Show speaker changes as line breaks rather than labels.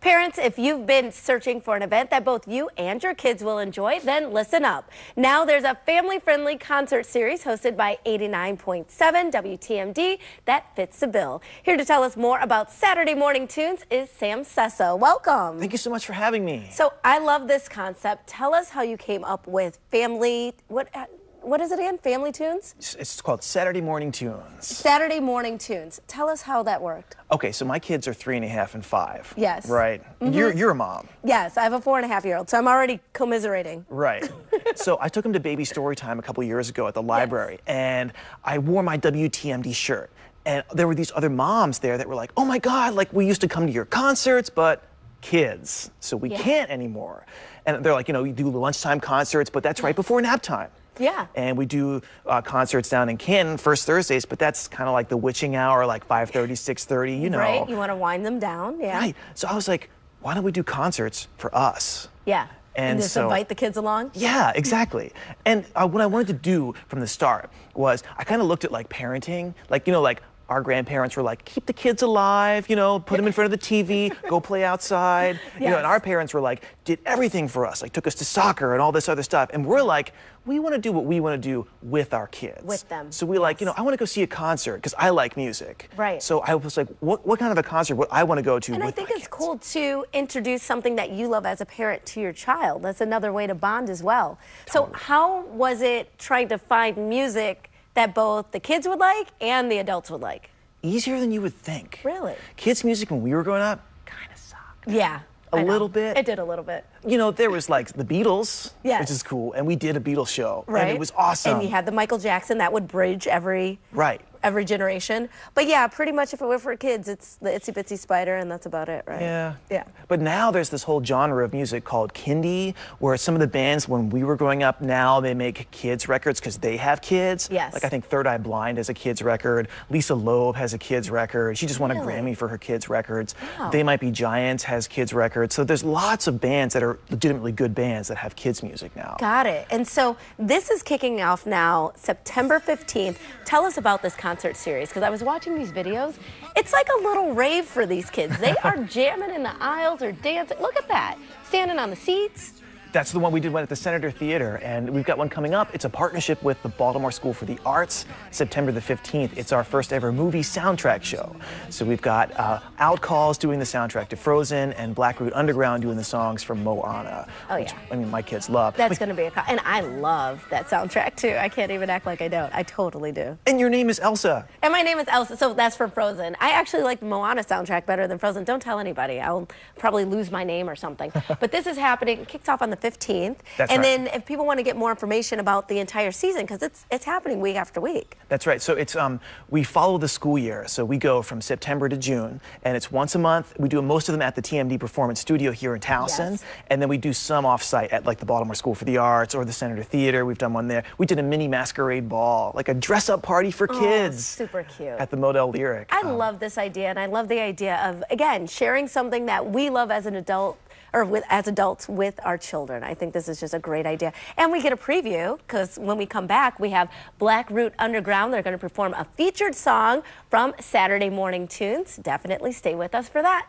Parents, if you've been searching for an event that both you and your kids will enjoy, then listen up. Now there's a family-friendly concert series hosted by 89.7 WTMD that fits the bill. Here to tell us more about Saturday Morning Tunes is Sam Sesso. Welcome.
Thank you so much for having me.
So I love this concept. Tell us how you came up with family, what is it again? Family tunes?
It's called Saturday Morning Tunes.
Saturday Morning Tunes. Tell us how that worked.
Okay, so my kids are 3.5 and 5.
Yes.
Right. You're a mom.
Yes, I have a 4.5-year-old, so I'm already commiserating.
Right. So I took them to baby story time a couple years ago at the library, and I wore my WTMD shirt. And there were these other moms there that were like, oh my God, like we used to come to your concerts, but kids, so we can't anymore. And they're like, you know, you do lunchtime concerts, but that's right before nap time.
Yeah.
And we do concerts down in Canton first Thursdays, but that's kind of like the witching hour, like 5:30, 6:30, you know.
Right, you want to wind them down, yeah.
Right. So I was like, why don't we do concerts for us?
Yeah. And just
so,
invite the kids along?
Yeah, exactly. And what I wanted to do from the start was I kind of looked at like parenting, like, you know, like our grandparents were like, keep the kids alive, you know, put them in front of the TV, go play outside. You know, and our parents were like, did everything for us, like took us to soccer and all this other stuff. And we're like, we want to do what we want to do with our kids.
With them.
So we like, you know, I want to go see a concert because I like music.
Right.
So I was like, what kind of a concert would I want to go to with my kids?
And I think it's cool to introduce something that you love as a parent to your child. That's another way to bond as well.
Totally.
So how was it trying to find music that both the kids would like and the adults would like?
Easier than you would think.
Really?
Kids' music when we were growing up kind of sucked.
Yeah.
A little bit.
It did a little bit.
You know, there was like the Beatles, which is cool, and we did a Beatles show, and it was awesome.
And you had the Michael Jackson that would bridge every generation. But yeah, pretty much if it were for kids, it's the Itsy Bitsy Spider, and that's about it, right?
Yeah.
Yeah.
But now there's this whole genre of music called kindie, where some of the bands when we were growing up, now they make kids records because they have kids.
Yes.
Like I think Third Eye Blind has a kids record. Lisa Loeb has a kids record. She just won a Grammy for her kids records.
Wow.
They Might Be Giants has kids records. So there's lots of bands that are legitimately good bands that have kids music now.
Got it. And so this is kicking off now September 15th. Tell us about this concert series, because I was watching these videos. It's like a little rave for these kids. They are jamming in the aisles or dancing. Look at that. Standing on the seats.
That's the one we did one at the Senator Theater, and we've got one coming up. It's a partnership with the Baltimore School for the Arts, September the 15th. It's our first ever movie soundtrack show. So we've got Outcalls doing the soundtrack to Frozen and Black Root Underground doing the songs from Moana.
Oh,
which,
yeah.
I mean, my kids love.
That's going to be and I love that soundtrack, too. I can't even act like I don't. I totally do.
And your name is Elsa.
And my name is Elsa, so that's from Frozen. I actually like the Moana soundtrack better than Frozen. Don't tell anybody. I'll probably lose my name or something. But this is happening. It kicks off on the 15th. And then if people want to get more information about the entire season, because it's happening week after week.
That's right. So it's we follow the school year. So we go from September to June, and it's once a month. We do most of them at the TMD Performance Studio here in Towson, and then we do some off-site at like the Baltimore School for the Arts or the Senator Theater. We've done one there. We did a mini masquerade ball, like a dress-up party for kids.
Super cute.
At the Model Lyric.
I love this idea, and I love the idea of, again, sharing something that we love as an adult, or as adults with our children. I think this is just a great idea. And we get a preview, because when we come back, we have Black Root Underground. They're going to perform a featured song from Saturday Morning Tunes. Definitely stay with us for that.